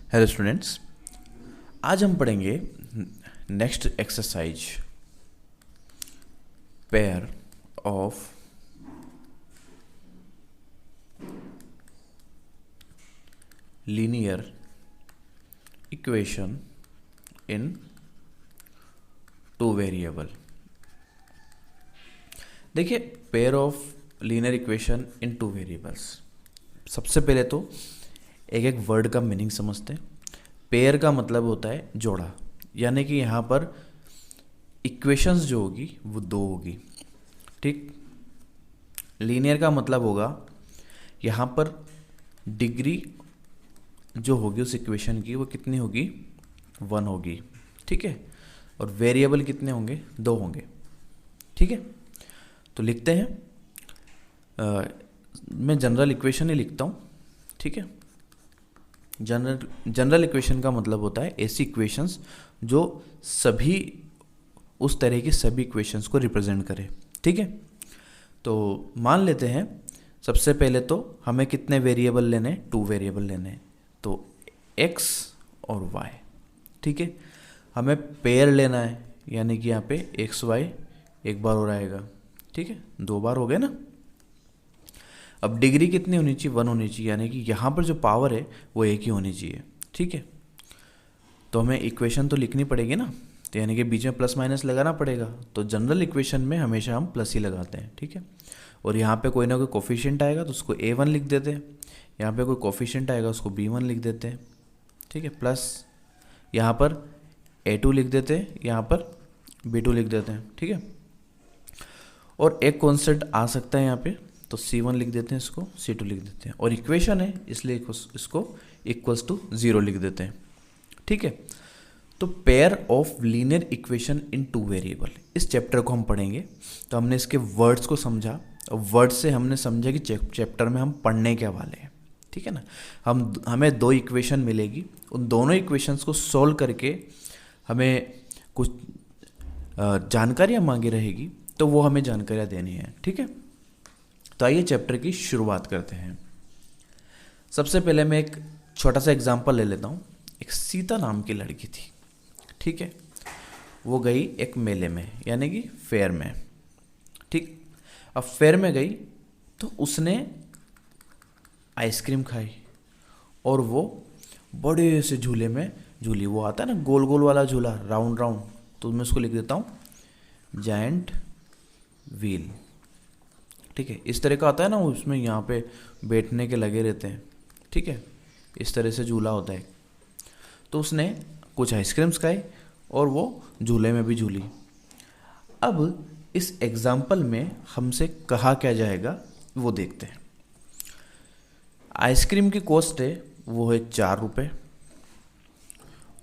Hello students, आज हम पढ़ेंगे next exercise pair of linear equation in two variable. देखिए, pair of linear equation in two variables, सबसे पहले तो एक एक वर्ड का मीनिंग समझते हैं। पेयर का मतलब होता है जोड़ा, यानी कि यहाँ पर इक्वेशंस जो होगी वो दो होगी, ठीक। लीनियर का मतलब होगा यहाँ पर डिग्री जो होगी उस इक्वेशन की वो कितनी होगी, 1 होगी, ठीक है। और वेरिएबल कितने होंगे, 2 होंगे, ठीक है। तो लिखते हैं, मैं जनरल इक्वेशन ही लिखता हूँ, ठीक है। जनरल इक्वेशन का मतलब होता है ऐसी इक्वेशंस जो सभी उस तरह की सभी इक्वेशंस को रिप्रेजेंट करे, ठीक है। तो मान लेते हैं सबसे पहले तो हमें कितने वेरिएबल लेने हैं, 2 वेरिएबल लेने हैं, तो x और y, ठीक है। हमें पेयर लेना है, यानी कि यहाँ पे एक्स वाई एक बार और आएगा, ठीक है, 2 बार हो गए ना। अब डिग्री कितनी होनी चाहिए, 1 होनी चाहिए, यानी कि यहाँ पर जो पावर है वो एक ही होनी चाहिए, ठीक है। तो हमें इक्वेशन तो लिखनी पड़ेगी ना, तो यानी कि बीच में प्लस माइनस लगाना पड़ेगा। तो जनरल इक्वेशन में हमेशा हम प्लस ही लगाते हैं, ठीक है। और यहाँ पे कोई ना कोई कोफिशिएंट आएगा तो उसको a1 लिख देते हैं, यहाँ पे कोई कोफिशिएंट आएगा उसको b1 लिख देते हैं, ठीक है। प्लस यहाँ पर a2 लिख देते हैं, यहाँ पर b2 लिख देते हैं, ठीक है। और एक कॉन्सेप्ट आ सकता है यहाँ पे, तो C1 लिख देते हैं, इसको C2 लिख देते हैं। और इक्वेशन है इसलिए इसको इक्वल्स टू 0 लिख देते हैं, ठीक है। तो pair of linear equation in two variable, इस चैप्टर को हम पढ़ेंगे। तो हमने इसके वर्ड्स को समझा, और वर्ड से हमने समझा कि चैप्टर में हम पढ़ने क्या वाले हैं, ठीक है ना। हमें 2 इक्वेशन मिलेगी, उन दोनों इक्वेशंस को सॉल्व करके हमें कुछ जानकारियाँ मांगी रहेगी, तो वो हमें जानकारियाँ देनी है, ठीक है। तो आइए चैप्टर की शुरुआत करते हैं। सबसे पहले मैं एक छोटा सा एग्जांपल ले लेता हूँ। एक सीता नाम की लड़की थी, ठीक है। वो गई एक मेले में, यानी कि फेयर में, ठीक। अब फेयर में गई तो उसने आइसक्रीम खाई और वो बड़े से झूले में झूली। वो आता है ना गोल गोल वाला झूला, राउंड राउंड, तो मैं उसको लिख देता हूँ जायंट व्हील, ठीक है। इस तरह का आता है ना, उसमें यहाँ पे बैठने के लगे रहते हैं, ठीक है। इस तरह से झूला होता है। तो उसने कुछ आइसक्रीम्स खाई और वो झूले में भी झूली। अब इस एग्जाम्पल में हमसे कहा क्या जाएगा वो देखते हैं। आइसक्रीम की कॉस्ट है वो है 4 रुपये,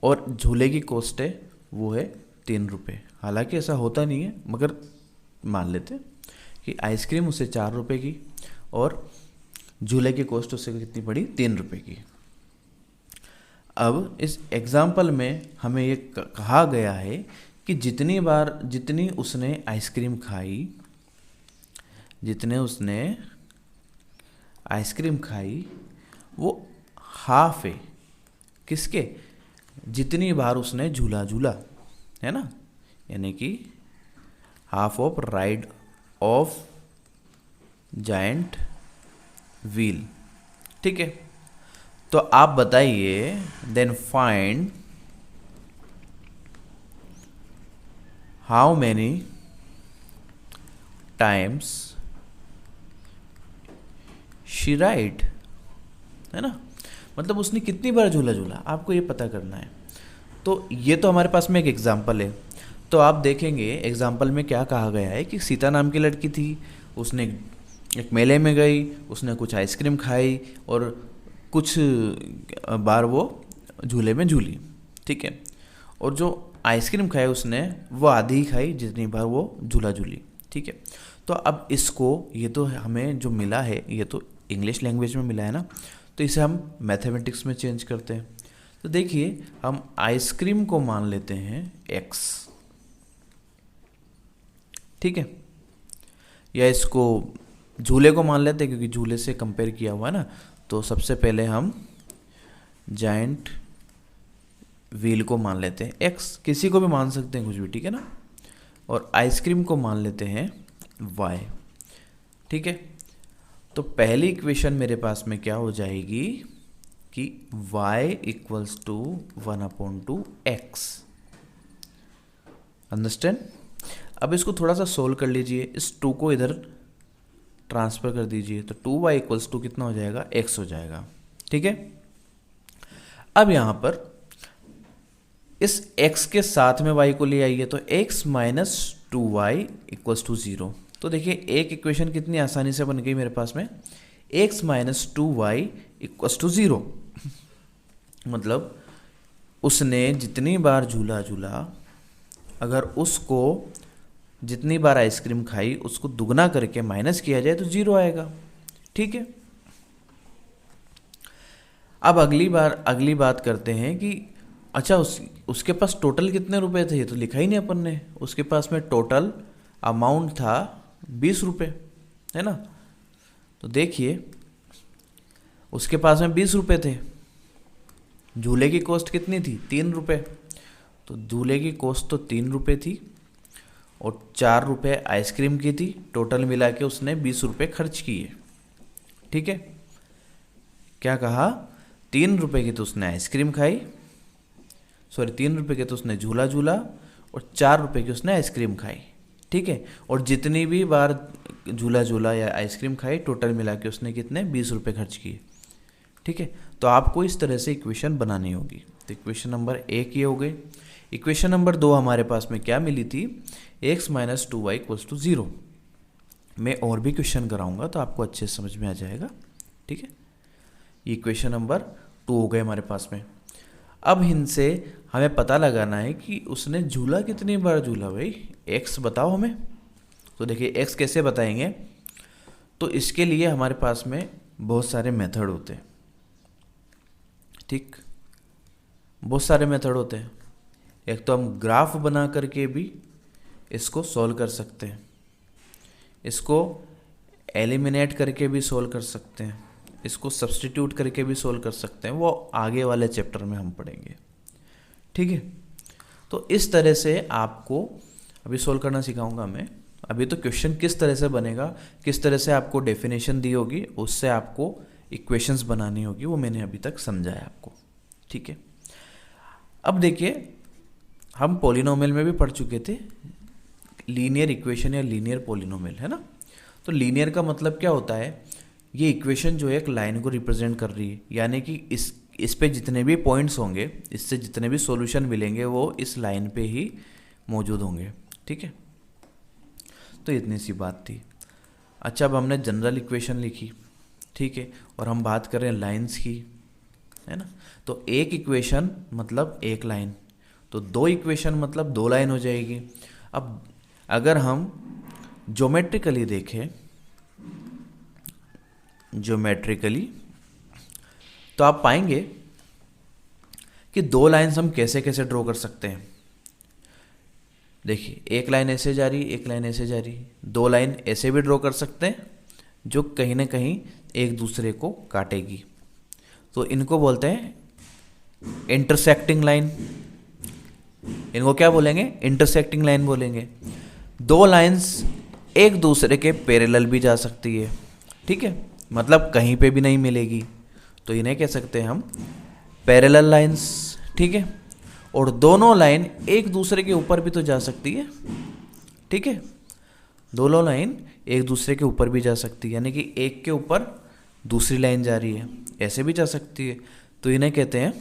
और झूले की कॉस्ट है वो है 3 रुपये। हालांकि ऐसा होता नहीं है, मगर मान लेते हैं कि आइसक्रीम उसे 4 रुपये की और झूले की कॉस्ट उससे कितनी पड़ी, 3 रुपये की। अब इस एग्जाम्पल में हमें ये कहा गया है कि जितनी उसने आइसक्रीम खाई, वो हाफ है किसके, जितनी बार उसने झूला झूला, है ना। यानी कि half of ride of giant wheel, ठीक है। तो आप बताइए, then find how many times she ride, है ना। मतलब उसने कितनी बार झूला झूला, आपको ये पता करना है। तो ये तो हमारे पास में एक एग्जाम्पल है। तो आप देखेंगे एग्जाम्पल में क्या कहा गया है कि सीता नाम की लड़की थी, उसने एक मेले में गई, उसने कुछ आइसक्रीम खाई और कुछ बार वो झूले में झूली, ठीक है। और जो आइसक्रीम खाई उसने वो आधी ही खाई जितनी बार वो झूला झूली, ठीक है। तो अब इसको, ये तो हमें जो मिला है ये तो इंग्लिश लैंग्वेज में मिला है ना, तो इसे हम मैथमेटिक्स में चेंज करते हैं। तो देखिए, हम आइसक्रीम को मान लेते हैं x, ठीक है, या इसको झूले को मान लेते हैं क्योंकि झूले से कंपेयर किया हुआ है ना। तो सबसे पहले हम जायंट व्हील को मान लेते हैं x, किसी को भी मान सकते हैं कुछ भी, ठीक है ना, और आइसक्रीम को मान लेते हैं y, ठीक है। तो पहली इक्वेशन मेरे पास में क्या हो जाएगी कि y equals to 1/2x, understand. अब इसको थोड़ा सा सोल्व कर लीजिए, इस 2 को इधर ट्रांसफर कर दीजिए, तो 2y इक्वल्स टू कितना हो जाएगा, x हो जाएगा, ठीक है। अब यहाँ पर इस x के साथ में y को ले आइए, तो x minus 2y equals to 0। तो देखिए एक इक्वेशन कितनी आसानी से बन गई मेरे पास में, x minus 2y equals to 0। मतलब उसने जितनी बार झूला झूला, अगर उसको जितनी बार आइसक्रीम खाई उसको दुगना करके माइनस किया जाए तो 0 आएगा, ठीक है। अब अगली बात करते हैं कि अच्छा उसके पास टोटल कितने रुपए थे, ये तो लिखा ही नहीं अपन ने। उसके पास में टोटल अमाउंट था 20 रुपये, है ना। तो देखिए उसके पास में 20 रुपये थे, झूले की कॉस्ट कितनी थी, 3 रुपये। तो झूले की कॉस्ट तो 3 रुपये थी और 4 रुपये आइसक्रीम की थी, टोटल मिला के उसने 20 रुपये खर्च किए, ठीक है। क्या कहा, 3 रुपये की तो उसने आइसक्रीम खाई, 3 रुपये के तो उसने झूला झूला और 4 रुपये की उसने आइसक्रीम खाई, ठीक है। और जितनी भी बार झूला झूला या आइसक्रीम खाई टोटल मिला के उसने कितने, 20 रुपये खर्च किए, ठीक है। तो आपको इस तरह से इक्वेशन बनानी होगी। तो इक्वेशन नंबर 1 ये हो गई। इक्वेशन नंबर 2 हमारे पास में क्या मिली थी, x minus 2y equals to 0। मैं और भी क्वेश्चन कराऊंगा तो आपको अच्छे से समझ में आ जाएगा, ठीक है। ये इक्वेशन नंबर 2 हो गए हमारे पास में। अब इनसे हमें पता लगाना है कि उसने झूला कितनी बार झूला, भाई x बताओ हमें। तो देखिए x कैसे बताएंगे, तो इसके लिए हमारे पास में बहुत सारे मेथड होते हैं, ठीक, बहुत सारे मेथड होते हैं। एक तो हम ग्राफ बना करके भी इसको सॉल्व कर सकते हैं, इसको एलिमिनेट करके भी सॉल्व कर सकते हैं, इसको सब्स्टिट्यूट करके भी सॉल्व कर सकते हैं, वो आगे वाले चैप्टर में हम पढ़ेंगे, ठीक है। तो इस तरह से आपको अभी सॉल्व करना सिखाऊंगा मैं। अभी तो क्वेश्चन किस तरह से बनेगा, किस तरह से आपको डेफिनेशन दी होगी, उससे आपको इक्वेशंस बनानी होगी, वो मैंने अभी तक समझाया आपको, ठीक है। अब देखिए हम पॉलिनोमियल में भी पढ़ चुके थे, लीनियर इक्वेशन या लीनियर पॉलिनोमियल, है ना। तो लीनियर का मतलब क्या होता है, ये इक्वेशन जो है एक लाइन को रिप्रेजेंट कर रही है, यानी कि इस पे जितने भी पॉइंट्स होंगे, इससे जितने भी सॉल्यूशन मिलेंगे वो इस लाइन पे ही मौजूद होंगे, ठीक है। तो इतनी सी बात थी। अच्छा अब हमने जनरल इक्वेशन लिखी, ठीक है, और हम बात कर रहे हैं लाइंस की, है ना। तो एक इक्वेशन मतलब एक लाइन, तो 2 इक्वेशन मतलब 2 लाइन हो जाएगी। अब अगर हम ज्योमेट्रिकली देखें, तो आप पाएंगे कि 2 लाइन्स हम कैसे कैसे ड्रॉ कर सकते हैं। देखिए एक लाइन ऐसे जा रही, एक लाइन ऐसे जा रही, 2 लाइन ऐसे भी ड्रॉ कर सकते हैं जो कहीं ना कहीं एक दूसरे को काटेगी, तो इनको बोलते हैं इंटरसेक्टिंग लाइन। इनको क्या बोलेंगे, इंटरसेक्टिंग लाइन बोलेंगे। 2 लाइंस एक दूसरे के पैरेलल भी जा सकती है, ठीक है, मतलब कहीं पे भी नहीं मिलेगी, तो इन्हें कह सकते हैं हम पैरेलल लाइंस, ठीक है। और दोनों लाइन एक दूसरे के ऊपर भी तो जा सकती है, ठीक है, दोनों लाइन एक दूसरे के ऊपर भी जा सकती है, यानी कि एक के ऊपर दूसरी लाइन जा रही है, ऐसे भी जा सकती है, तो इन्हें कहते हैं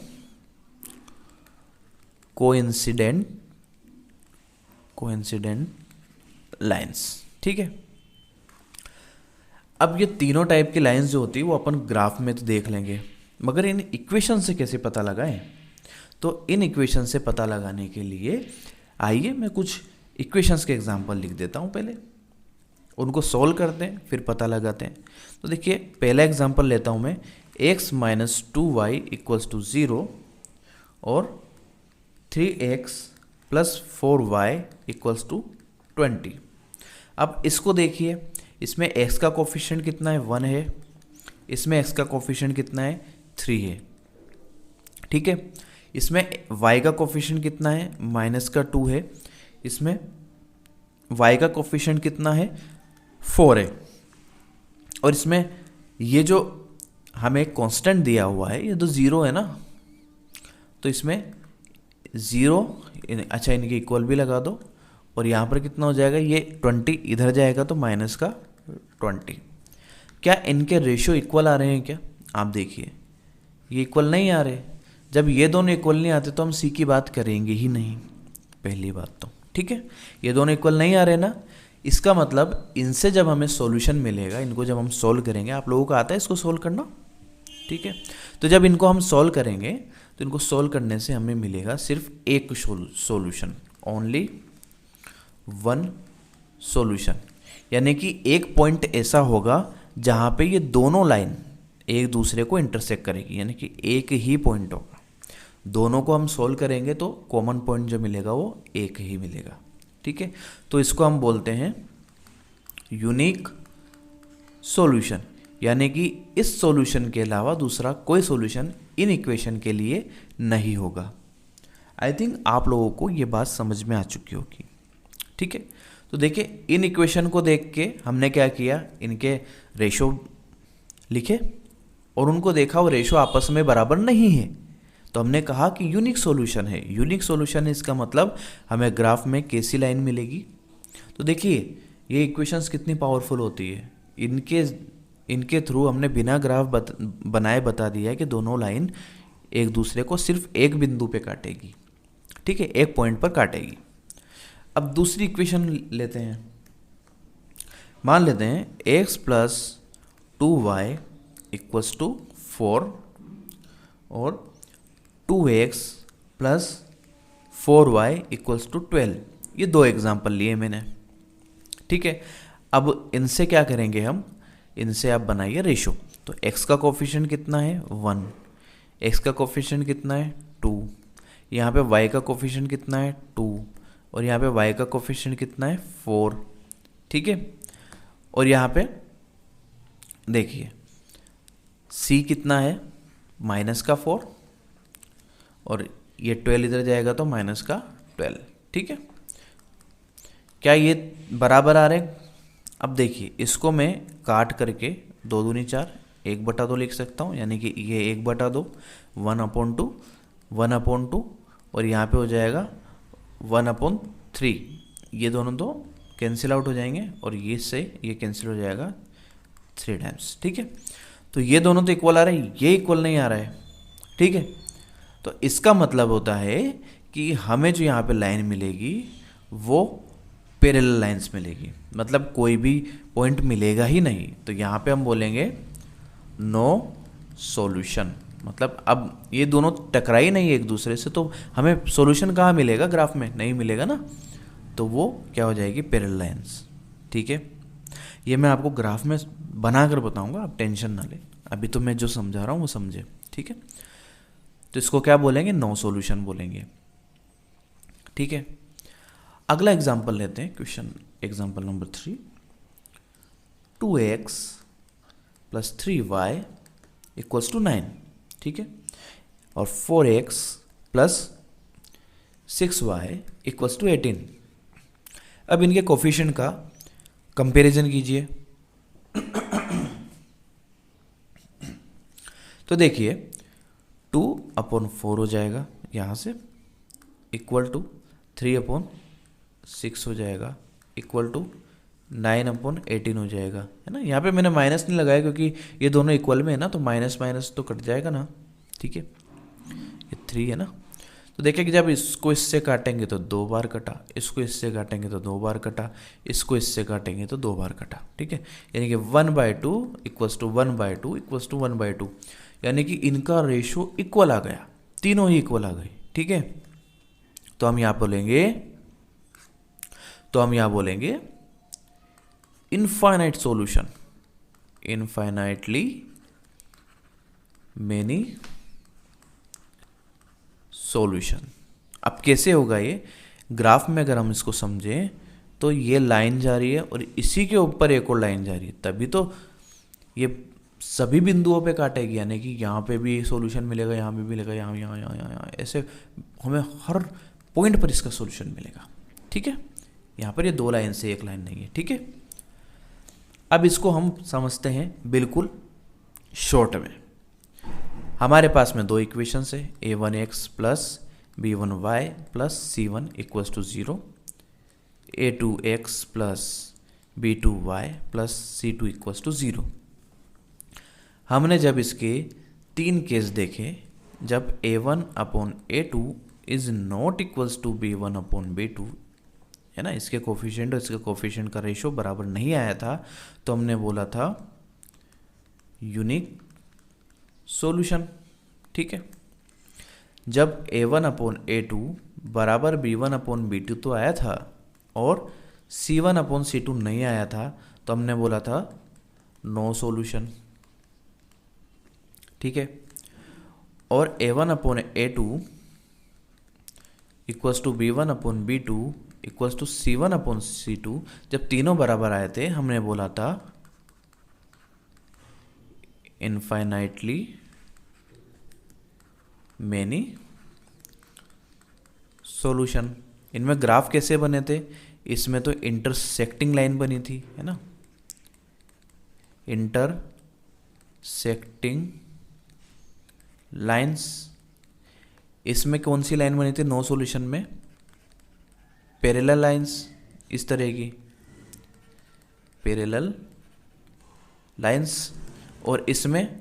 कोइंसिडेंट लाइंस, ठीक है। अब ये तीनों टाइप की लाइंस जो होती है वो अपन ग्राफ में तो देख लेंगे, मगर इन इक्वेशन से कैसे पता लगाएं। तो इन इक्वेशन से पता लगाने के लिए आइए मैं कुछ इक्वेशंस के एग्जांपल लिख देता हूँ, पहले उनको सॉल्व करते हैं फिर पता लगाते हैं। तो देखिए पहला एग्जांपल लेता हूँ मैं, x minus 2y equals to 0 और 3x plus 4y equals to 20। अब इसको देखिए, इसमें x का कोफिशिएंट कितना है, 1 है, इसमें x का कोफिशिएंट कितना है, 3 है, ठीक है। इसमें y का कोफिशिएंट कितना है, -2 है, इसमें y का कोफिशिएंट कितना है, 4 है, और इसमें ये जो हमें कांस्टेंट दिया हुआ है ये तो 0 है ना, तो इसमें 0, अच्छा इनके इक्वल भी लगा दो, और यहाँ पर कितना हो जाएगा, ये 20 इधर जाएगा तो -20। क्या इनके रेशियो इक्वल आ रहे हैं क्या? आप देखिए ये इक्वल नहीं आ रहे। जब ये दोनों इक्वल नहीं आते तो हम सी की बात करेंगे ही नहीं, पहली बात तो, ठीक है। ये दोनों इक्वल नहीं आ रहे ना, इसका मतलब इनसे जब हमें सॉल्यूशन मिलेगा, इनको जब हम सोल्व करेंगे, आप लोगों को आता है इसको सोल्व करना, ठीक है। तो जब इनको हम सोल्व करेंगे तो इनको सोल्व करने से हमें मिलेगा सिर्फ एक सॉल्यूशन, ओनली वन सॉल्यूशन, यानी कि एक पॉइंट ऐसा होगा जहाँ पे ये दोनों लाइन एक दूसरे को इंटरसेक्ट करेगी, यानी कि एक ही पॉइंट होगा। दोनों को हम सोल्व करेंगे तो कॉमन पॉइंट जो मिलेगा वो एक ही मिलेगा, ठीक है। तो इसको हम बोलते हैं यूनिक सॉल्यूशन, यानी कि इस सॉल्यूशन के अलावा दूसरा कोई सॉल्यूशन इन इक्वेशन के लिए नहीं होगा। आई थिंक आप लोगों को ये बात समझ में आ चुकी होगी, ठीक है। तो देखिए इन इक्वेशन को देख के हमने क्या किया, इनके रेशो लिखे और उनको देखा वो रेशो आपस में बराबर नहीं है, तो हमने कहा कि यूनिक सॉल्यूशन है। यूनिक सॉल्यूशन है इसका मतलब हमें ग्राफ में कैसी लाइन मिलेगी। तो देखिए ये इक्वेशंस कितनी पावरफुल होती है, इनके थ्रू हमने बिना ग्राफ बनाए बता दिया है कि दोनों लाइन एक दूसरे को सिर्फ एक बिंदु पे काटेगी, ठीक है, एक पॉइंट पर काटेगी। अब दूसरी इक्वेशन लेते हैं, मान लेते हैं x + 2y = 4 और 2x + 4y = 12। ये दो एग्जाम्पल लिए मैंने, ठीक है। अब इनसे क्या करेंगे हम, इनसे आप बनाइए रेशो। तो x का कोफिशिएंट कितना है, 1, x का कोफिशिएंट कितना है, 2, यहाँ पे y का कोफिशिएंट कितना है, 2, और यहाँ पे y का कोफिशिएंट कितना है, 4, ठीक है। और यहाँ पे देखिए c कितना है, -4, और ये 12 इधर जाएगा तो -12, ठीक है। क्या ये बराबर आ रहे हैं? अब देखिए इसको मैं काट करके 2 दूनी 4, 1/2 लिख सकता हूँ, यानी कि ये 1/2, 1/2, 1/2, और यहाँ पे हो जाएगा 1/3। ये दोनों तो कैंसिल आउट हो जाएंगे और ये से ये कैंसिल हो जाएगा 3 टाइम्स, ठीक है। तो ये दोनों तो इक्वल आ रहे हैं, ये इक्वल नहीं आ रहा है, ठीक है। तो इसका मतलब होता है कि हमें जो यहाँ पे लाइन मिलेगी वो पैरेलल लाइंस मिलेगी, मतलब कोई भी पॉइंट मिलेगा ही नहीं। तो यहाँ पे हम बोलेंगे नो सॉल्यूशन, मतलब अब ये दोनों टकरा ही नहीं एक दूसरे से, तो हमें सॉल्यूशन कहाँ मिलेगा, ग्राफ में नहीं मिलेगा ना, तो वो क्या हो जाएगी, पैरेलल लाइंस, ठीक है। ये मैं आपको ग्राफ में बना कर बताऊँगा, आप टेंशन ना लें, अभी तो मैं जो समझा रहा हूँ वो समझे, ठीक है। तो इसको क्या बोलेंगे, नो सॉल्यूशन बोलेंगे, ठीक है। अगला एग्जाम्पल लेते हैं, question example number 3, 2x + 3y = 9, ठीक है, और 4x + 6y = 18। अब इनके कोफिशिएंट का कंपैरिजन कीजिए। तो देखिए 2/4 हो जाएगा यहाँ से, = 3/6 हो जाएगा, = 9/18 हो जाएगा, है ना। यहाँ पे मैंने माइनस नहीं लगाया क्योंकि ये दोनों इक्वल में है ना, तो माइनस माइनस तो कट जाएगा ना, ठीक है। ये 3 है ना, तो देखिए कि जब इसको इससे काटेंगे तो 2 बार कटा, इसको इससे काटेंगे तो 2 बार कटा, इसको इससे काटेंगे तो 2 बार कटा, ठीक है। यानी कि 1/2 = 1/2 = 1/2, यानी कि इनका रेशो इक्वल आ गया, तीनों ही इक्वल आ गए, ठीक है। तो हम यहाँ बोलेंगे infinite solution, infinitely many solution. अब कैसे होगा ये, ग्राफ में अगर हम इसको समझें तो ये लाइन जा रही है और इसी के ऊपर एक और लाइन जा रही है, तभी तो ये सभी बिंदुओं पे काटेगी, यानी कि यहाँ पे भी सॉल्यूशन मिलेगा, यहाँ पे भी मिलेगा, यहाँ यहाँ यहाँ यहाँ, ऐसे हमें हर पॉइंट पर इसका सॉल्यूशन मिलेगा। ठीक है, यहाँ पर ये 2 लाइन से 1 लाइन नहीं है। ठीक है, अब इसको हम समझते हैं बिल्कुल शॉर्ट में। हमारे पास में 2 इक्वेशंस है, a1x plus b1y plus c1 equals to 0, a2x plus b2y plus c2 equals to 0। हमने जब इसके 3 केस देखे, जब a1 upon a2 is not equals to b1 upon b2, है ना, इसके कोफिशिएंट और इसके कोफिशिएंट का रेशो बराबर नहीं आया था, तो हमने बोला था यूनिक सॉल्यूशन। ठीक है, जब a1 अपॉन a2 बराबर b1 अपॉन b2 तो आया था और c1 अपॉन c2 नहीं आया था, तो हमने बोला था नो सॉल्यूशन। ठीक है, और a1 upon a2 equals to b1 upon b2 equals to c1 upon c2, जब तीनों बराबर आए थे, हमने बोला था इनफाइनाइटली मैनी सॉल्यूशन। इनमें ग्राफ कैसे बने थे? इसमें तो इंटरसेक्टिंग लाइन बनी थी, है ना, इंटरसेक्टिंग लाइंस। इसमें कौन सी लाइन बनी थी नो सॉल्यूशन में? पैरेलल लाइंस, इस तरह की पैरेलल लाइंस, और इसमें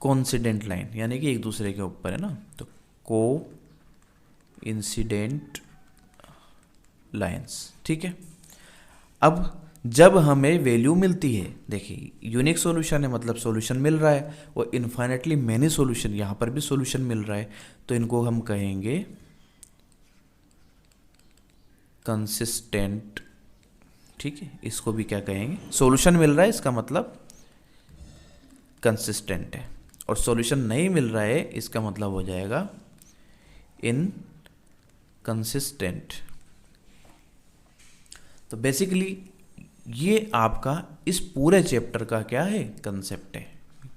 कोइंसिडेंट लाइन, यानी कि एक दूसरे के ऊपर, है ना, तो को इंसिडेंट लाइंस। ठीक है, अब जब हमें वैल्यू मिलती है, देखिए यूनिक सॉल्यूशन है मतलब सॉल्यूशन मिल रहा है, और इनफाइनेटली मैनी सॉल्यूशन, यहाँ पर भी सॉल्यूशन मिल रहा है, तो इनको हम कहेंगे कंसिस्टेंट। ठीक है, इसको भी क्या कहेंगे? सॉल्यूशन मिल रहा है इसका मतलब कंसिस्टेंट है, और सॉल्यूशन नहीं मिल रहा है इसका मतलब हो जाएगा इनकंसिस्टेंट। तो बेसिकली ये आपका इस पूरे चैप्टर का क्या है? कंसेप्ट है।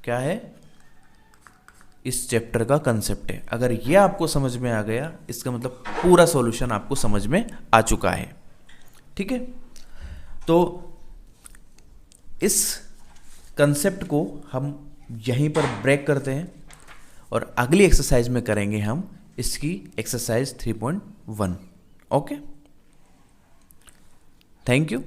क्या है? इस चैप्टर का कंसेप्ट है। अगर ये आपको समझ में आ गया, इसका मतलब पूरा सॉल्यूशन आपको समझ में आ चुका है। ठीक है, तो इस कंसेप्ट को हम यहीं पर ब्रेक करते हैं, और अगली एक्सरसाइज में करेंगे हम इसकी एक्सरसाइज 3.1। Okay, thank you.